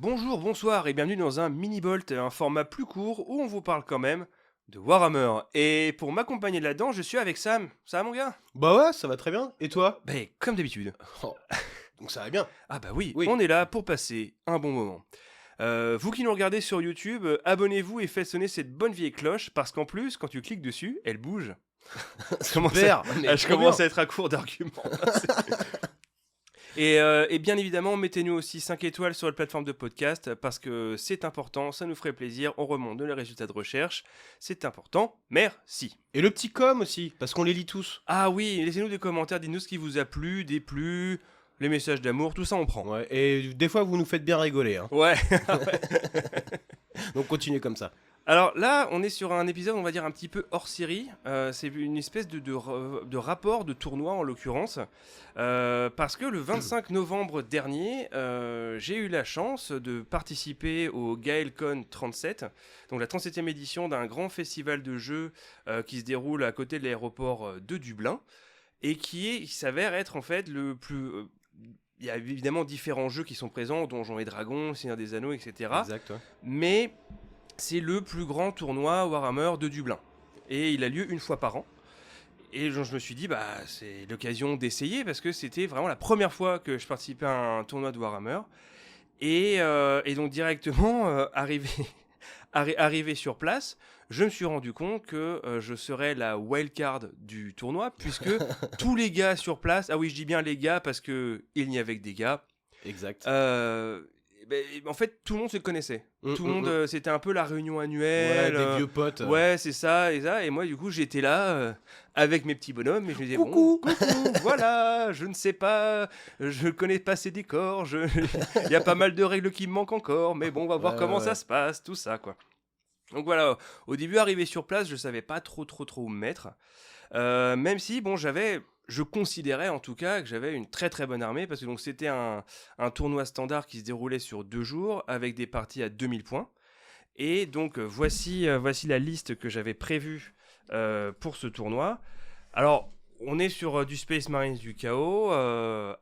Bonjour, bonsoir et bienvenue dans un mini-bolt, un format plus court où on vous parle quand même de Warhammer. Et pour m'accompagner là-dedans, je suis avec Sam. Ça va mon gars? Bah ouais, ça va très bien. Et toi? Ben comme d'habitude. Oh, donc ça va bien. Ah bah oui, Oui. on est là pour passer un bon moment. Vous qui nous regardez sur YouTube, abonnez-vous et faites sonner cette bonne vieille cloche parce qu'en plus, quand tu cliques dessus, elle bouge. Super. Mais Je trop commence bien. à être à court d'arguments. Et bien évidemment, mettez-nous aussi 5 étoiles sur la plateforme de podcast parce que c'est important, ça nous ferait plaisir, on remonte les résultats de recherche, c'est important, merci. Et le petit com aussi, parce qu'on les lit tous. Ah oui, laissez-nous des commentaires, dites-nous ce qui vous a plu, déplu, les messages d'amour, tout ça on prend. Ouais. Et des fois, vous nous faites bien rigoler. Hein. Ouais. Donc continuez comme ça. Alors là, on est sur un épisode, on va dire, un petit peu hors série. C'est une espèce de rapport de tournoi, en l'occurrence. Parce que le 25 novembre dernier, j'ai eu la chance de participer au GaelCon 37, donc la 37e édition d'un grand festival de jeux qui se déroule à côté de l'aéroport de Dublin, et qui s'avère être en fait le plus... il y a évidemment différents jeux qui sont présents, Donjons et Dragons, Seigneur des Anneaux, etc. Exact. Ouais. Mais c'est le plus grand tournoi Warhammer de Dublin. Et il a lieu une fois par an. Et je me suis dit, bah, c'est l'occasion d'essayer parce que c'était vraiment la première fois que je participais à un tournoi de Warhammer. Et donc directement, arrivé sur place, je me suis rendu compte que je serais la wildcard du tournoi puisque tous les gars sur place, ah oui, je dis bien les gars parce qu'il n'y avait que des gars, Exact. en fait, tout le monde se connaissait. Tout le monde, Ouais, c'était un peu la réunion annuelle. des vieux potes. Ouais, c'est ça et ça. Et moi, du coup, j'étais là avec mes petits bonhommes et je me disais, Coucou. bon, coucou, voilà, je ne sais pas, je connais pas ces décors, il y a pas mal de règles qui me manquent encore, mais bon, on va voir comment ça se passe, tout ça, quoi. Donc voilà, au début, arrivé sur place, je savais pas trop où me mettre. Même si, bon, je considérais en tout cas que j'avais une très très bonne armée parce que donc c'était un tournoi standard qui se déroulait sur 2 jours avec des parties à 2000 points. Et donc voici la liste que j'avais prévue pour ce tournoi. Alors, on est sur du Space Marines du Chaos,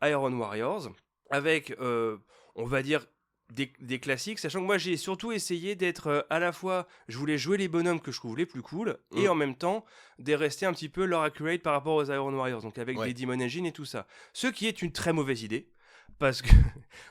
Iron Warriors, avec, on va dire, des classiques, sachant que moi j'ai surtout essayé d'être à la fois, je voulais jouer les bonhommes que je trouve les plus cool, et en même temps de rester un petit peu leur accurate par rapport aux Iron Warriors, donc avec des Demon Engine et tout ça. Ce qui est une très mauvaise idée, parce que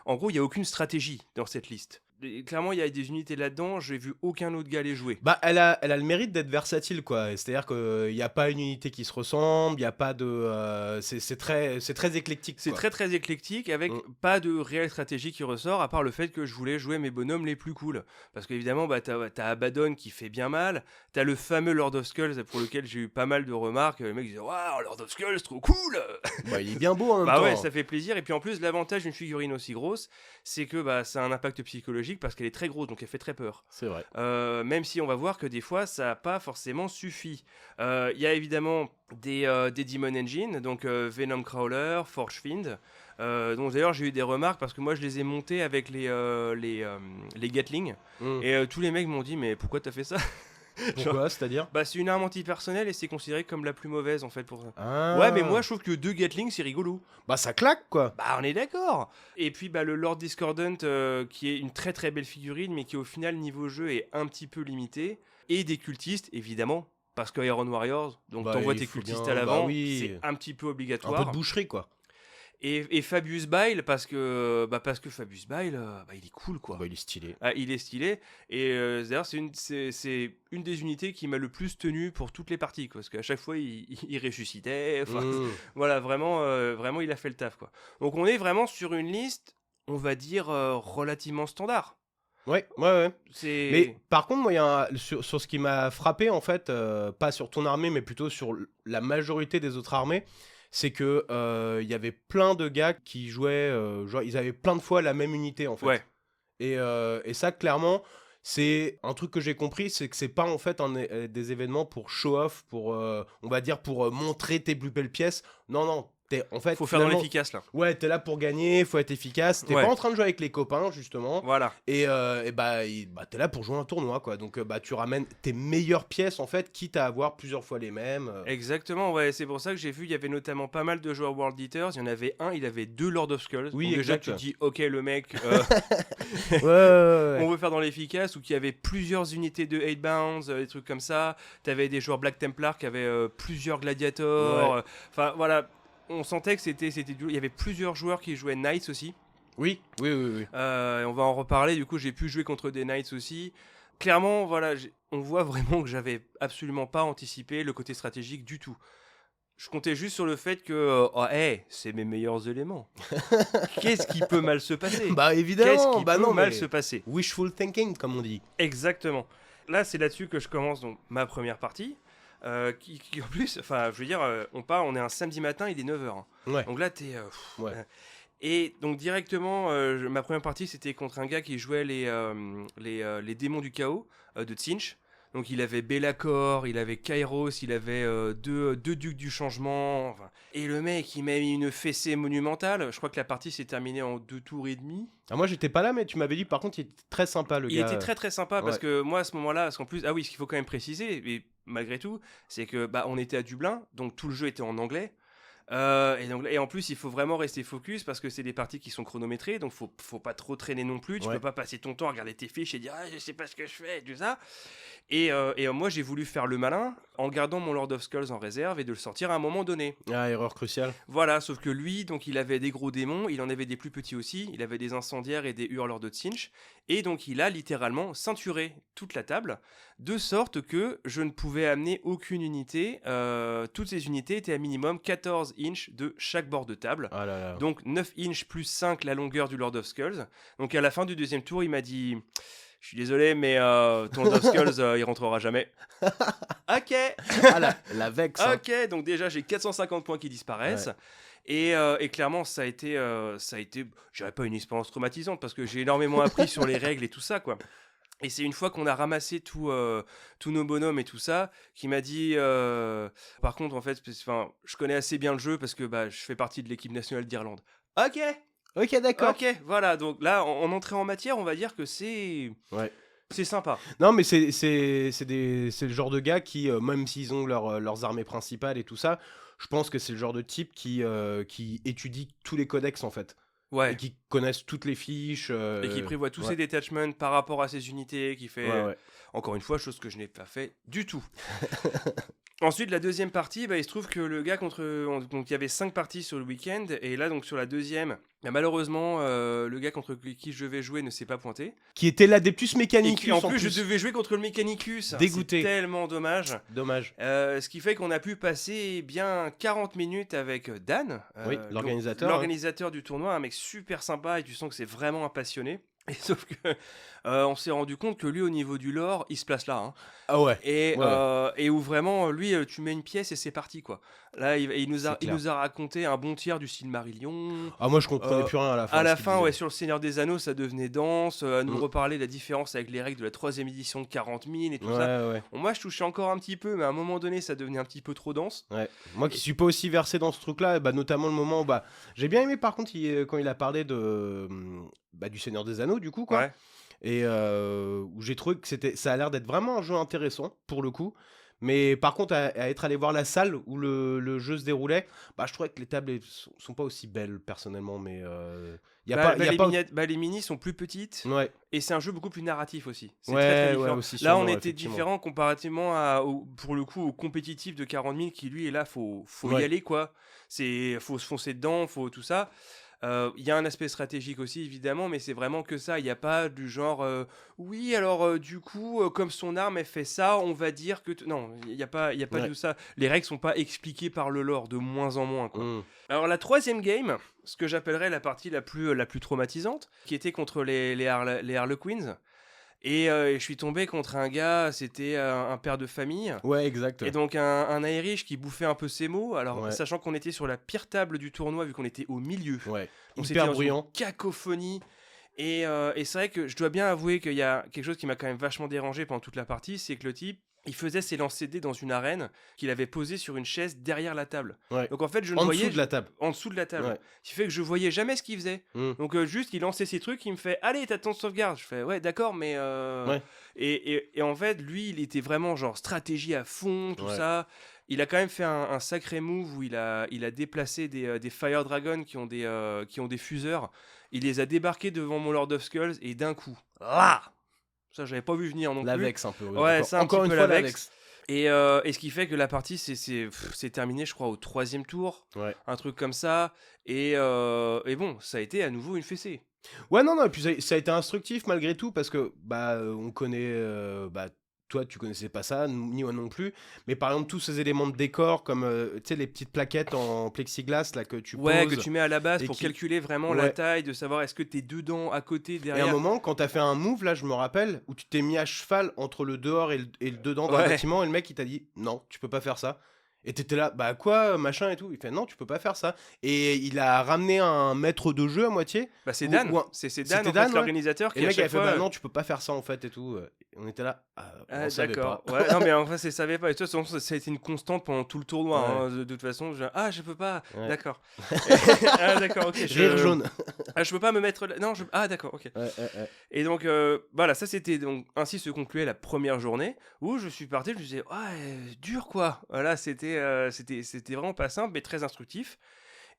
en gros il n'y a aucune stratégie dans cette liste. Et clairement il y a des unités là-dedans, j'ai vu aucun autre gars les jouer. Bah, elle a le mérite d'être versatile, quoi. C'est-à-dire qu'il n'y a pas une unité qui se ressemble, il n'y a pas de. C'est très éclectique. C'est quoi. très très éclectique avec pas de réelle stratégie qui ressort à part le fait que je voulais jouer mes bonhommes les plus cool. Parce qu'évidemment, bah, t'as Abaddon qui fait bien mal, t'as le fameux Lord of Skulls pour lequel j'ai eu pas mal de remarques. Les mecs disaient waouh, Lord of Skulls, trop cool. Bah, il est bien beau en même Bah temps. ouais, ça fait plaisir. Et puis en plus, l'avantage d'une figurine aussi grosse, c'est que bah, ça a un impact psychologique parce qu'elle est très grosse, donc elle fait très peur. C'est vrai. Même si on va voir que des fois, ça n'a pas forcément suffi. Il y a évidemment des Demon Engine, donc Venom Crawler, Forge Fiend. Donc d'ailleurs, j'ai eu des remarques parce que moi, je les ai montés avec les Gatling. Et tous les mecs m'ont dit, mais pourquoi t'as fait ça? Pourquoi, c'est-à-dire? Bah, c'est une arme antipersonnelle et c'est considéré comme la plus mauvaise en fait pour ça. Ah. Ouais, mais moi je trouve que 2 Gatling c'est rigolo. Bah, ça claque, quoi. Bah, on est d'accord. Et puis bah, le Lord Discordant qui est une très très belle figurine mais qui au final niveau jeu est un petit peu limité. Et des cultistes évidemment. Parce que Iron Warriors, donc Bah, t'envoies il tes faut cultistes bien- à l'avant, bah oui. c'est un petit peu obligatoire. Un peu de boucherie, quoi. Et Fabius Bile parce que Fabius Bile, il est cool quoi. Bah, il est stylé. Ah, il est stylé. Et d'ailleurs, c'est une des unités qui m'a le plus tenu pour toutes les parties. Quoi, parce qu'à chaque fois, il ressuscitait. Voilà, vraiment, il a fait le taf. Quoi. Donc, on est vraiment sur une liste, on va dire, relativement standard. Ouais. Mais par contre, moi, sur ce qui m'a frappé, en fait, pas sur ton armée, mais plutôt sur la majorité des autres armées, c'est que il y avait plein de gars qui jouaient, genre, ils avaient plein de fois la même unité, en fait. Ouais. Et ça, clairement, c'est un truc que j'ai compris, c'est que c'est pas en fait des événements pour show off, pour, on va dire, pour montrer tes plus belles pièces. Non, En fait, faut faire dans l'efficace là. Ouais, t'es là pour gagner, faut être efficace. T'es pas en train de jouer avec les copains, justement. Voilà. Et t'es là pour jouer un tournoi, quoi. Donc, tu ramènes tes meilleures pièces, en fait, quitte à avoir plusieurs fois les mêmes. Exactement, ouais. C'est pour ça que j'ai vu, il y avait notamment pas mal de joueurs World Eaters. Il y en avait un, il avait 2 Lord of Skulls. Oui, donc déjà, exact. tu te dis, ok, le mec, ouais. on veut faire dans l'efficace, ou qu'il y avait plusieurs unités de 8 bounds, des trucs comme ça. T'avais des joueurs Black Templar qui avaient plusieurs gladiators. Enfin, voilà. On sentait que c'était dur. Il y avait plusieurs joueurs qui jouaient Knights aussi. Oui. On va en reparler. Du coup, j'ai pu jouer contre des Knights aussi. Clairement, voilà, on voit vraiment que j'avais absolument pas anticipé le côté stratégique du tout. Je comptais juste sur le fait que, c'est mes meilleurs éléments. Qu'est-ce qui peut mal se passer? Bah évidemment. Qu'est-ce qui peut mal se passer? Wishful thinking, comme on dit. Exactement. Là, c'est là-dessus que je commence donc ma première partie. Qui en plus, enfin, je veux dire, on est un samedi matin, il est 9h. Hein. Ouais. Donc là, et donc directement, ma première partie, c'était contre un gars qui jouait les démons du chaos de Tzeentch. Donc il avait Be'lakor, il avait Kairos, il avait deux ducs du changement. Enfin, et le mec, il m'a mis une fessée monumentale. Je crois que la partie s'est terminée en 2 tours et demi. Ah, moi j'étais pas là, mais tu m'avais dit par contre il était très sympa le gars. Il était très très sympa parce que moi à ce moment-là, parce qu'en plus, ce qu'il faut quand même préciser, mais malgré tout, c'est que on était à Dublin, donc tout le jeu était en anglais. Et en plus, il faut vraiment rester focus parce que c'est des parties qui sont chronométrées, donc faut pas trop traîner non plus. Tu peux pas passer ton temps à regarder tes fiches et dire je sais pas ce que je fais, et tout ça. Et moi, j'ai voulu faire le malin en gardant mon Lord of Skulls en réserve et de le sortir à un moment donné. Ah, erreur cruciale. Voilà, sauf que lui, donc il avait des gros démons, il en avait des plus petits aussi, il avait des incendiaires et des hurleurs de Tzeentch, et donc il a littéralement ceinturé toute la table, de sorte que je ne pouvais amener aucune unité. Toutes ces unités étaient à minimum 14 inches de chaque bord de table. Ah là là. Donc 9 inches plus 5 la longueur du Lord of Skulls. Donc à la fin du deuxième tour, il m'a dit... Je suis désolé, mais ton Lord of Skulls, il rentrera jamais. Ok. Ah la vexe. Hein. Ok, donc déjà j'ai 450 points qui disparaissent. Ouais. Et clairement, ça a été, je dirais pas une expérience traumatisante parce que j'ai énormément appris sur les règles et tout ça, quoi. Et c'est une fois qu'on a ramassé tous nos bonhommes et tout ça, qui m'a dit, par contre, en fait, je connais assez bien le jeu parce que je fais partie de l'équipe nationale d'Irlande. Ok, d'accord. Ok, voilà, donc là, en entrée en matière, on va dire que c'est... Ouais. C'est sympa. Non, mais c'est le genre de gars qui, même s'ils ont leurs armées principales et tout ça, je pense que c'est le genre de type qui étudie tous les codex, en fait. Ouais. Et qui connaissent toutes les fiches. Et qui prévoit tous ses detachments par rapport à ses unités, qui fait... Encore une fois, chose que je n'ai pas fait du tout. Ensuite, la deuxième partie, il se trouve que le gars donc il y avait 5 parties sur le week-end, et là, donc sur la deuxième, malheureusement, le gars contre qui je vais jouer ne s'est pas pointé. Qui était l'Adeptus Mechanicus. Et en plus, je devais jouer contre le Mechanicus. Dégoûté. C'est tellement dommage. Dommage. Ce qui fait qu'on a pu passer bien 40 minutes avec Dan. L'organisateur. L'organisateur du tournoi, un mec super sympa, et tu sens que c'est vraiment un passionné. Et sauf que on s'est rendu compte que lui, au niveau du lore, il se place là. Hein. Ah ouais. Et où vraiment, lui, tu mets une pièce et c'est parti, quoi. Là, il nous a raconté un bon tiers du Silmarillion. Ah, moi, je comprenais plus rien à la fin. À la fin, sur le Seigneur des Anneaux, ça devenait dense. À nous reparler de la différence avec les règles de la 3e édition de 40 000 et tout ça. Ouais. Bon, moi, je touchais encore un petit peu, mais à un moment donné, ça devenait un petit peu trop dense. Ouais. Moi qui suis pas aussi versé dans ce truc-là, notamment le moment où j'ai bien aimé par contre quand il a parlé du Seigneur des Anneaux, du coup, quoi. Ouais. Et où j'ai trouvé que ça a l'air d'être vraiment un jeu intéressant pour le coup. Mais par contre, à être allé voir la salle où le jeu se déroulait, je trouvais que les tables sont pas aussi belles personnellement, mais les minis sont plus petites. Ouais. Et c'est un jeu beaucoup plus narratif aussi. C'est très, très différent. Aussi, là, on était différent comparativement pour le coup au compétitif de 40 000 qui lui est là, faut y aller, quoi. Faut se foncer dedans, faut tout ça. Il y a un aspect stratégique aussi évidemment, mais c'est vraiment que ça. Il n'y a pas du genre oui alors du coup comme son arme elle fait ça, on va dire que non, il y a pas tout ça. Les règles sont pas expliquées par le lore de moins en moins, quoi. Alors la troisième game, ce que j'appellerais la partie la plus traumatisante, qui était contre les Harlequins. Et je suis tombé contre un gars, c'était un père de famille. Ouais, exact. Et donc un Irish qui bouffait un peu ses mots. Alors, sachant qu'on était sur la pire table du tournoi, vu qu'on était au milieu. Ouais. On était dans une cacophonie. Et c'est vrai que je dois bien avouer qu'il y a quelque chose qui m'a quand même vachement dérangé pendant toute la partie, c'est que le type, il faisait ses lancers de dés dans une arène qu'il avait posée sur une chaise derrière la table. Ouais. Donc en fait, je ne En voyais dessous de la table. en dessous de la table. Ouais. Ce qui fait que je voyais jamais ce qu'il faisait. Donc juste, il lançait ses trucs, il me fait allez, t'as ton sauvegarde. Je fais ouais, d'accord, mais Ouais. et en fait, lui, il était vraiment genre stratégie à fond, tout Ouais. ça. Il a quand même fait un sacré move où il a déplacé des Fire Dragons qui ont des fuseurs. Il les a débarqués devant mon Lord of Skulls et d'un coup, ça j'avais pas vu venir non La plus. vexe un peu. Ouais, ça, un encore petit une peu fois la la vexe. vexe. Et ce qui fait que la partie c'est terminé, je crois, au 3e tour, Ouais. un truc comme ça. Et bon, ça a été à nouveau une fessée. Ouais, non, et puis ça a été instructif malgré tout parce que on connaît. Toi, tu connaissais pas ça, ni moi non plus. Mais par exemple, tous ces éléments de décor, comme tu sais, les petites plaquettes en plexiglas là que tu Ouais, poses. que tu mets à la base et pour qui- calculer vraiment la Ouais. taille, de savoir est-ce que t'es dedans, à côté, Et à derrière. un moment, quand t'as fait un move, là, je me rappelle, où tu t'es mis à cheval entre le dehors et le dedans d'un Ouais. bâtiment, et le mec, il t'a dit non, tu peux pas faire ça. Et t'étais là, bah quoi, machin et tout. Il fait non, tu peux pas faire ça. Et il a ramené un maître de jeu à moitié. Bah c'est Ou- Dan, ou un- c'est Dan, C'était en fait, Dan, ouais. l'organisateur Et qui le à mec chaque avait fait fois. bah non, tu peux pas faire ça en fait et tout. Et on était là, on savait D'accord. pas. Ouais, non mais en fait, ça savait pas. Et de toute façon, ça a été une constante pendant tout le tournoi. Ouais. Hein, de toute façon, je peux pas. Ouais. D'accord. D'accord, ok. Rire jaune. Je peux pas me mettre là. Non, d'accord, ok. Ouais. Et donc, voilà, ça c'était donc ainsi se concluait la première journée où je suis parti. Je me disais, ouais, dur quoi. Voilà, c'était vraiment pas simple, mais très instructif.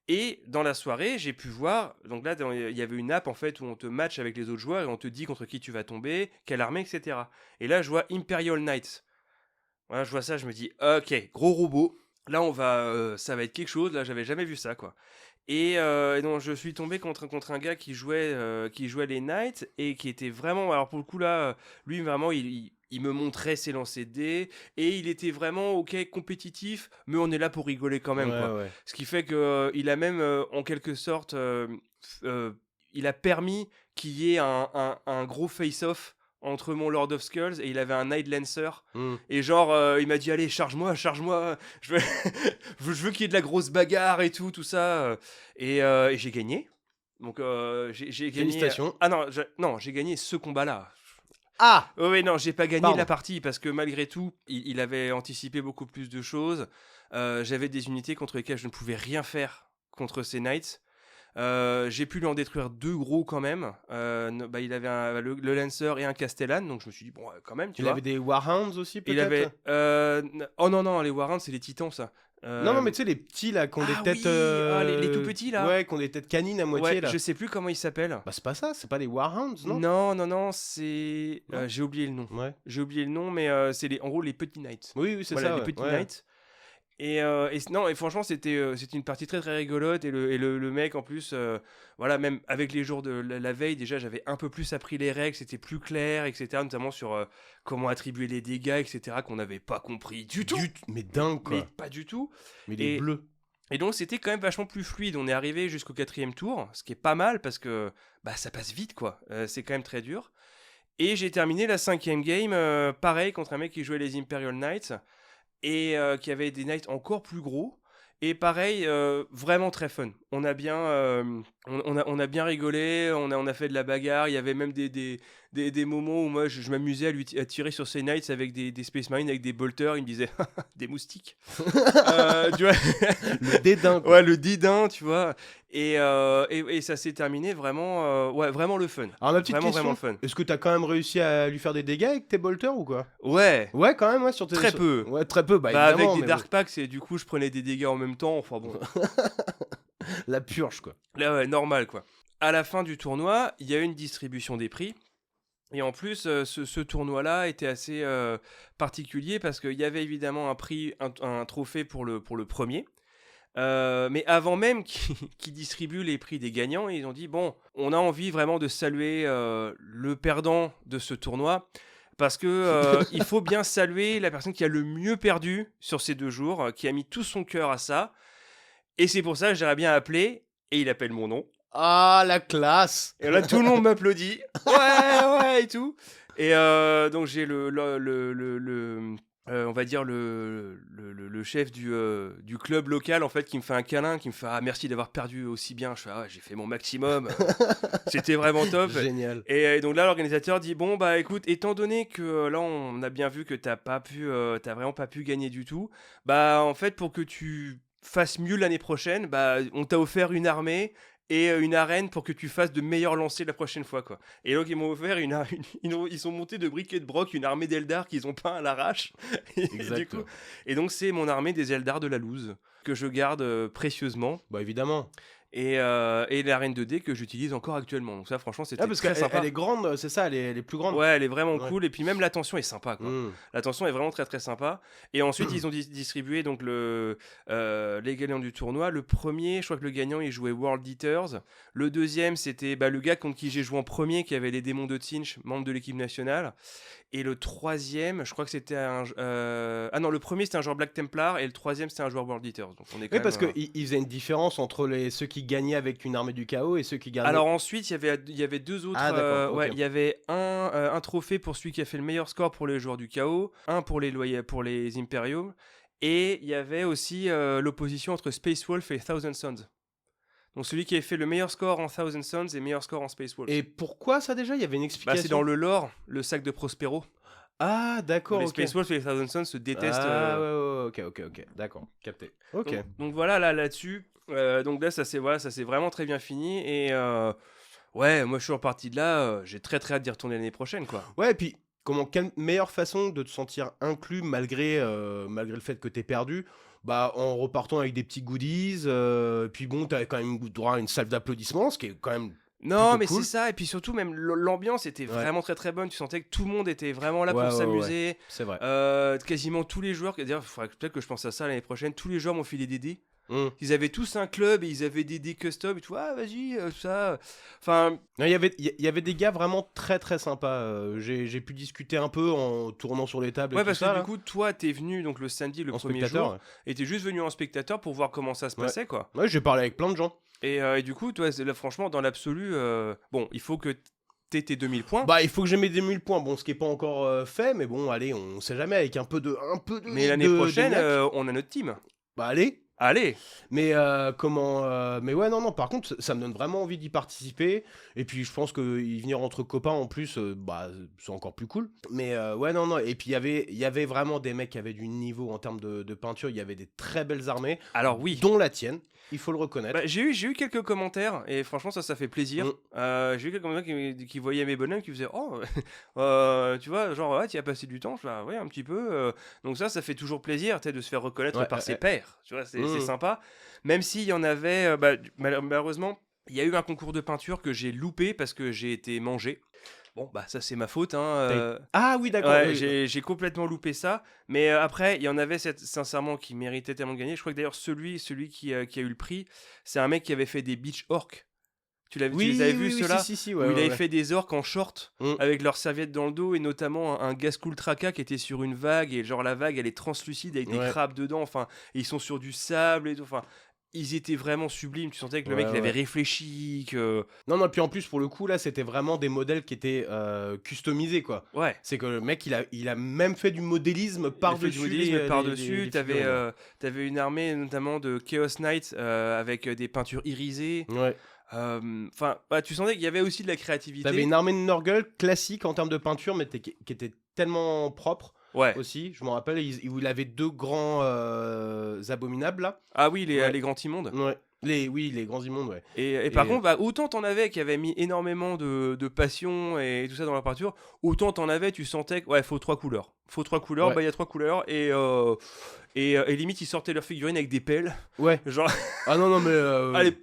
Et dans la soirée, j'ai pu voir. Donc là, il y avait une app en fait où on te match avec les autres joueurs et on te dit contre qui tu vas tomber, quelle armée, etc. Et là, je vois Imperial Knights. Voilà, je vois ça, je me dis, ok, gros robot. Là, ça va être quelque chose. Là, j'avais jamais vu ça, quoi. Et donc, je suis tombé contre un gars qui jouait les Knights et qui était vraiment. Alors, pour le coup, là, lui, vraiment, il me montrait ses lancers de dés et il était vraiment, ok, compétitif, mais on est là pour rigoler quand même, quoi. Ouais. Ce qui fait qu'il a même, en quelque sorte, il a permis qu'il y ait un gros face-off entre mon Lord of Skulls et il avait un Night Lancer. Et genre, il m'a dit, allez, charge-moi, je veux, je veux qu'il y ait de la grosse bagarre et tout ça. Et j'ai gagné. Donc, j'ai gagné. Félicitations. Ah non, j'ai gagné ce combat-là. Ah Oui, non, j'ai pas gagné Pardon. la partie parce que malgré tout, il avait anticipé beaucoup plus de choses. J'avais des unités contre lesquelles je ne pouvais rien faire contre ces Knights. J'ai pu lui en détruire 2 gros quand même. Il avait le Lancer et un Castellan, donc je me suis dit, bon, quand même, tu Il vois. avait des Warhounds aussi, peut-être. Il avait. Oh non, les Warhounds, c'est les titans, ça. Non, mais tu sais, les petits là, qui ont des têtes. Oui, les tout petits là. Ouais, qui ont des têtes canines à moitié Ouais, là. je sais plus comment ils s'appellent. Bah, c'est pas ça, c'est pas les Warhounds, non? Non, c'est. Non. J'ai oublié le nom. Ouais. J'ai oublié le nom, mais c'est en gros les petits Knights. Oui, c'est Voilà, ça. les ouais. petits Ouais. Knights. Et franchement, c'était une partie très très rigolote. Et le mec, en plus, voilà, même avec les jours de la veille, déjà, j'avais un peu plus appris les règles, c'était plus clair, etc. Notamment sur comment attribuer les dégâts, etc. qu'on n'avait pas compris du tout. Mais dingue, quoi. Mais pas du tout. Mais il est Et- bleu. Et donc, c'était quand même vachement plus fluide. On est arrivé jusqu'au 4e tour, ce qui est pas mal parce que ça passe vite, quoi. C'est quand même très dur. Et j'ai terminé la 5e game, pareil, contre un mec qui jouait les Imperial Knights et qui avait des Knights encore plus gros. Et pareil, vraiment très fun. On a bien, on a bien rigolé, on a fait de la bagarre. Il y avait même des moments où moi je m'amusais à tirer sur ces Knights avec des Space Marines, avec des bolters. Il me disait des moustiques. Tu vois. Le dédain, quoi. Ouais, le dédain, tu vois. Et ça s'est terminé vraiment, vraiment le fun. Alors, ma petite Vraiment, question, vraiment le fun. est-ce que t'as quand même réussi à lui faire des dégâts avec tes bolters ou quoi? Ouais. Ouais, quand même, ouais, sur tes. Très peu. Ouais, très peu, bah, Avec évidemment. des mais Dark Packs, et du coup, je prenais des dégâts en même temps. Enfin bon. bon. La purge, quoi. Là, ouais, normal, quoi. À la fin du tournoi, il y a eu une distribution des prix. Et en plus, ce tournoi-là était assez particulier parce qu'il y avait évidemment un prix, un trophée pour le premier. Mais avant même qu'ils distribuent les prix des gagnants, ils ont dit, bon, on a envie vraiment de saluer le perdant de ce tournoi. Parce que il faut bien saluer la personne qui a le mieux perdu sur ces 2 jours, qui a mis tout son cœur à ça. Et c'est pour ça que j'aurais bien appelé, et il appelle mon nom. Ah, la classe. Et là, tout le monde m'applaudit. Ouais, et tout. Et donc, j'ai on va dire le chef du club local en fait qui me fait un câlin, qui me fait merci d'avoir perdu aussi bien. Je fais j'ai fait mon maximum, c'était vraiment top. Génial. Et donc là l'organisateur dit bon bah écoute, étant donné que là on a bien vu que t'as vraiment pas pu gagner du tout, bah en fait pour que tu fasses mieux l'année prochaine, bah on t'a offert une armée et une arène pour que tu fasses de meilleurs lancers la prochaine fois quoi. Et donc ils m'ont offert ils sont montés de briques et de broc une armée d'Eldar qu'ils ont peint à l'arrache. Et donc c'est mon armée des Eldar de la loose que je garde précieusement. Bah évidemment. Et l'arène 2D que j'utilise encore actuellement. Donc ça franchement c'était très sympa. Elle est grande, c'est ça, elle est plus grande. Ouais, elle est vraiment cool. Et puis même l'attention est sympa quoi. L'attention est vraiment très très sympa. Et ensuite ils ont distribué donc les gagnants du tournoi. Le premier, je crois que le gagnant il jouait World Eaters. Le deuxième c'était le gars contre qui j'ai joué en premier qui avait les démons de Tzinch, membre de l'équipe nationale. Et le troisième, je crois que c'était le premier c'était un joueur Black Templar et le troisième c'était un joueur World Eaters. Donc on est quand même, parce qu'il faisait une différence entre ceux qui gagnaient avec une armée du chaos et ceux qui gagnaient. Alors ensuite il y avait deux autres. Il y avait un trophée pour celui qui a fait le meilleur score pour les joueurs du chaos, un pour les Imperium, et il y avait aussi l'opposition entre Space Wolf et Thousand Sons. Donc celui qui a fait le meilleur score en Thousand Sons et le meilleur score en Space Wolf. Et pourquoi ça déjà ? Il y avait une explication. C'est dans le lore, le sac de Prospero. Ah d'accord. Les Space Wolf et les Thousand Sons se détestent. Ok, d'accord, capté. Ok. Donc voilà là-dessus. Donc là ça s'est vraiment très bien fini et ouais moi je suis reparti de là. J'ai très très hâte d'y retourner l'année prochaine quoi. Ouais et puis quelle meilleure façon de te sentir inclus malgré le fait que t'aies perdu. Bah, en repartant avec des petits goodies, puis bon, t'avais quand même droit à une salve d'applaudissements, ce qui est quand même. Non, mais cool. C'est ça, et puis surtout, même l'ambiance était vraiment très très bonne. Tu sentais que tout le monde était vraiment là pour s'amuser. Ouais. C'est vrai. Quasiment tous les joueurs, d'ailleurs, il faudrait peut-être que je pense à ça l'année prochaine. Tous les joueurs m'ont filé des dés. Ils avaient tous un club et ils avaient des dés custom et tout. Vas-y, tout ça. Enfin. Il y avait des gars vraiment très très sympas. J'ai pu discuter un peu en tournant sur les tables. Ouais, parce que du coup, toi, t'es venu donc le samedi, le premier jour, et t'es juste venu en spectateur pour voir comment ça se passait, quoi. Ouais, j'ai parlé avec plein de gens. Et du coup, toi, là, franchement, dans l'absolu, bon, il faut que t'aies tes 2000 points. Bah, il faut que j'ai mes 2000 points. Bon, ce qui est pas encore fait, mais bon, allez, on sait jamais avec un peu de. Mais l'année prochaine, on a notre team. Bah, allez. Mais mais ouais, non, par contre, ça me donne vraiment envie d'y participer. Et puis, je pense qu'y venir entre copains, en plus, c'est encore plus cool. Mais ouais, non. Et puis, il y avait vraiment des mecs qui avaient du niveau en termes de peinture. Il y avait des très belles armées. Alors, oui. Dont la tienne. Il faut le reconnaître. J'ai eu quelques commentaires et franchement ça fait plaisir. J'ai eu quelques commentaires qui voyaient mes bonhommes qui faisaient tu vois genre tu y as passé du temps. Je fais ouais un petit peu. Donc ça fait toujours plaisir de se faire reconnaître par ses pairs. Tu vois c'est sympa. Même s'il y en avait malheureusement il y a eu un concours de peinture que j'ai loupé parce que j'ai été mangé. Bon, ça c'est ma faute. Ah oui, d'accord. Ouais, j'ai complètement loupé ça. Mais après, il y en avait sincèrement qui méritaient tellement de gagner. Je crois que d'ailleurs, celui qui a eu le prix, c'est un mec qui avait fait des beach orcs. Tu les avais vus, ceux-là si, où il avait fait des orques en short avec leurs serviettes dans le dos et notamment un Ghazghkull Traka qui était sur une vague. Et genre, la vague, elle est translucide avec des crabes dedans. Enfin, et ils sont sur du sable et tout. Enfin. Ils étaient vraiment sublimes, tu sentais que le mec il avait réfléchi, que... Non, puis en plus pour le coup là c'était vraiment des modèles qui étaient customisés quoi. Ouais. C'est que le mec il a même fait du modélisme par-dessus. T'avais une armée notamment de Chaos Knights avec des peintures irisées. Ouais. Tu sentais qu'il y avait aussi de la créativité. T'avais une armée de Nurgle classique en termes de peinture mais qui était tellement propre. Ouais. Aussi, je me rappelle, il avait deux grands abominables là. Ah oui, les grands immondes. Ouais. Les grands immondes, ouais. Et par contre, autant t'en avais qui avaient mis énormément de passion et tout ça dans la peinture, autant t'en avais, tu sentais que faut 3 couleurs. Il y a 3 couleurs et limite ils sortaient leurs figurines avec des pelles. Ouais. Genre. Ah non mais. Allez,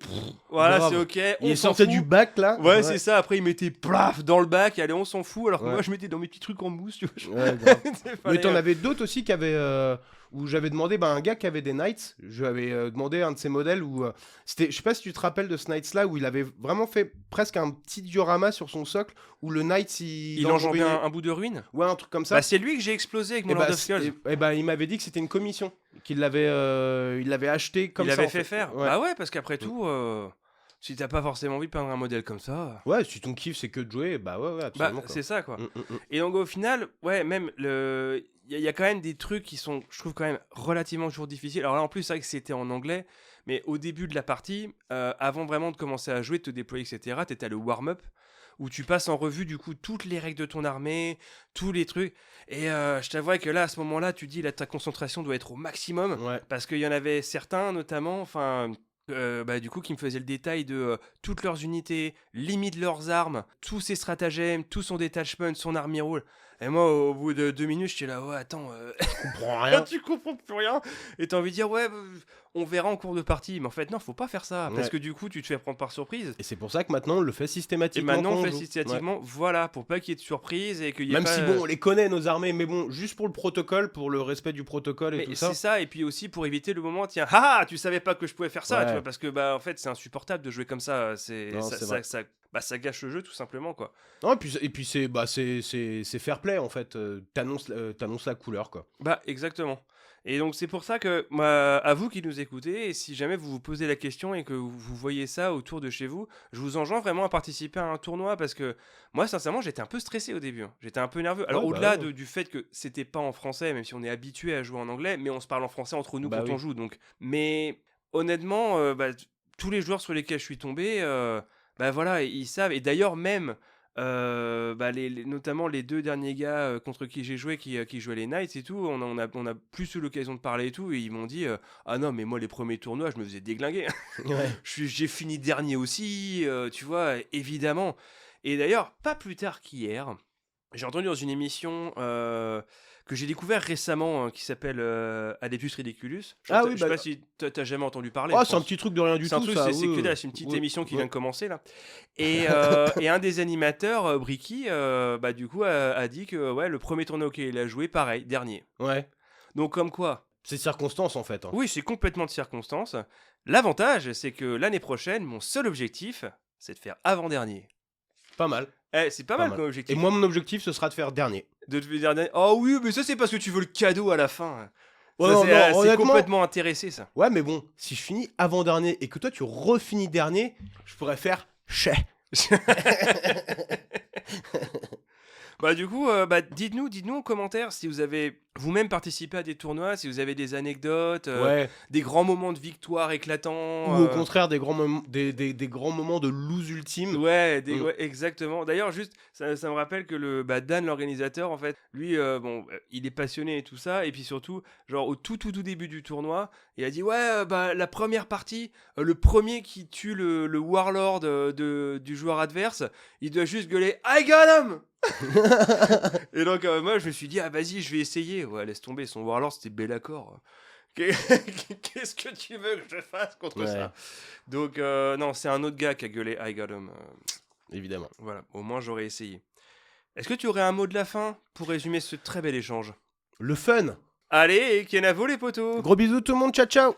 voilà, c'est ok. Il sortait du bac là. Ouais, c'est ça. Après ils mettaient plaf dans le bac. Allez, on s'en fout. Alors que moi je mettais dans mes petits trucs en mousse. Tu vois. Ouais, grave. Mais t'en avais d'autres aussi qui avaient. Où j'avais demandé un gars qui avait des Knights, je lui avais demandé un de ses modèles où c'était, je sais pas si tu te rappelles de ce Knights là où il avait vraiment fait presque un petit diorama sur son socle où le Knights il enjambait un bout de ruine. Ouais, un truc comme ça. C'est lui que j'ai explosé avec mon Lord of Skulls. Il m'avait dit que c'était une commission qu'il l'avait acheté comme ça. Il l'avait fait faire. Ouais. Bah ouais, parce qu'après tout si t'as pas forcément envie de peindre un modèle comme ça. Ouais, si ton kiff c'est que de jouer, ouais, absolument. C'est ça quoi. Et donc au final, même y a quand même des trucs qui sont, je trouve, quand même relativement toujours difficiles. Alors là, en plus, c'est vrai que c'était en anglais, mais au début de la partie, avant vraiment de commencer à jouer, de te déployer, etc., t'étais le warm-up, où tu passes en revue, du coup, toutes les règles de ton armée, tous les trucs. Et je t'avoue que là, à ce moment-là, tu dis, là, ta concentration doit être au maximum, parce qu'il y en avait certains, notamment, enfin... du coup qui me faisaient le détail de toutes leurs unités, limite leurs armes, tous ses stratagèmes, tout son detachment, son army roll. Et moi au bout de 2 minutes j'étais là, ouais attends, je comprends rien. Tu comprends plus rien. Et t'as envie de dire ouais on verra en cours de partie, mais en fait non, faut pas faire ça, parce que du coup tu te fais prendre par surprise. Et c'est pour ça que maintenant on le fait systématiquement. Et maintenant on le fait systématiquement, voilà, pour pas qu'il y ait de surprise et qu'il y ait même pas... si bon on les connaît nos armées, mais bon juste pour le protocole, pour le respect du protocole et tout ça. C'est ça, et puis aussi pour éviter le moment tiens, ah tu savais pas que je pouvais faire ça, tu vois, parce que bah en fait c'est insupportable de jouer comme ça, ça gâche le jeu tout simplement quoi. Non, et puis c'est fair play en fait, t'annonces la couleur quoi. Bah exactement. Et donc c'est pour ça que, à vous qui nous écoutez, et si jamais vous vous posez la question et que vous voyez ça autour de chez vous, je vous enjoins vraiment à participer à un tournoi, parce que moi sincèrement j'étais un peu stressé au début, hein. J'étais un peu nerveux. Alors au-delà du fait que c'était pas en français, même si on est habitué à jouer en anglais, mais on se parle en français entre nous quand on joue. Donc. Mais honnêtement, tous les joueurs sur lesquels je suis tombé, voilà, ils savent. Et d'ailleurs même... notamment les 2 derniers gars contre qui j'ai joué, qui jouaient les Knights et tout, on a plus eu l'occasion de parler et tout, et ils m'ont dit ah non mais moi les premiers tournois je me faisais déglinguer. J'ai fini dernier aussi, tu vois, évidemment. Et d'ailleurs pas plus tard qu'hier, j'ai entendu dans une émission que j'ai découvert récemment, qui s'appelle Adeptus Ridiculus. Je sais pas si t'as jamais entendu parler. C'est un petit truc de rien du tout. C'est que dalle, c'est une petite émission qui vient de commencer là. Et un des animateurs, Bricky, du coup a dit que le premier tournoi auquel il a joué, pareil, dernier. Ouais. Donc comme quoi. C'est circonstance en fait. Hein. Oui, c'est complètement de circonstance. L'avantage, c'est que l'année prochaine, mon seul objectif, c'est de faire avant-dernier. Pas mal. C'est pas mal comme objectif. Et moi, mon objectif, ce sera de faire dernier. De te faire dernier. Oh oui, mais ça, c'est parce que tu veux le cadeau à la fin. C'est complètement intéressé, ça. Ouais, mais bon, si je finis avant-dernier et que toi, tu refinis dernier, je pourrais faire chais. Du coup, dites-nous en commentaire si vous avez vous-même participé à des tournois, si vous avez des anecdotes, des grands moments de victoire éclatants. Ou au contraire, des grands moments de lose ultime. Ouais, exactement. D'ailleurs, juste, ça me rappelle que Dan, l'organisateur, en fait, lui, il est passionné et tout ça, et puis surtout, genre au tout début du tournoi, il a dit la première partie, le premier qui tue le warlord du joueur adverse, il doit juste gueuler I got him. Et donc moi je me suis dit vas-y je vais essayer. Ouais, laisse tomber, son warlord c'était Bellacore. Qu'est-ce que tu veux que je fasse contre ça? Donc non, c'est un autre gars qui a gueulé I got him. Évidemment. Voilà, au moins j'aurais essayé. Est-ce que tu aurais un mot de la fin pour résumer ce très bel échange? Le fun. Allez, Kenavo les potos. Gros bisous tout le monde, ciao ciao.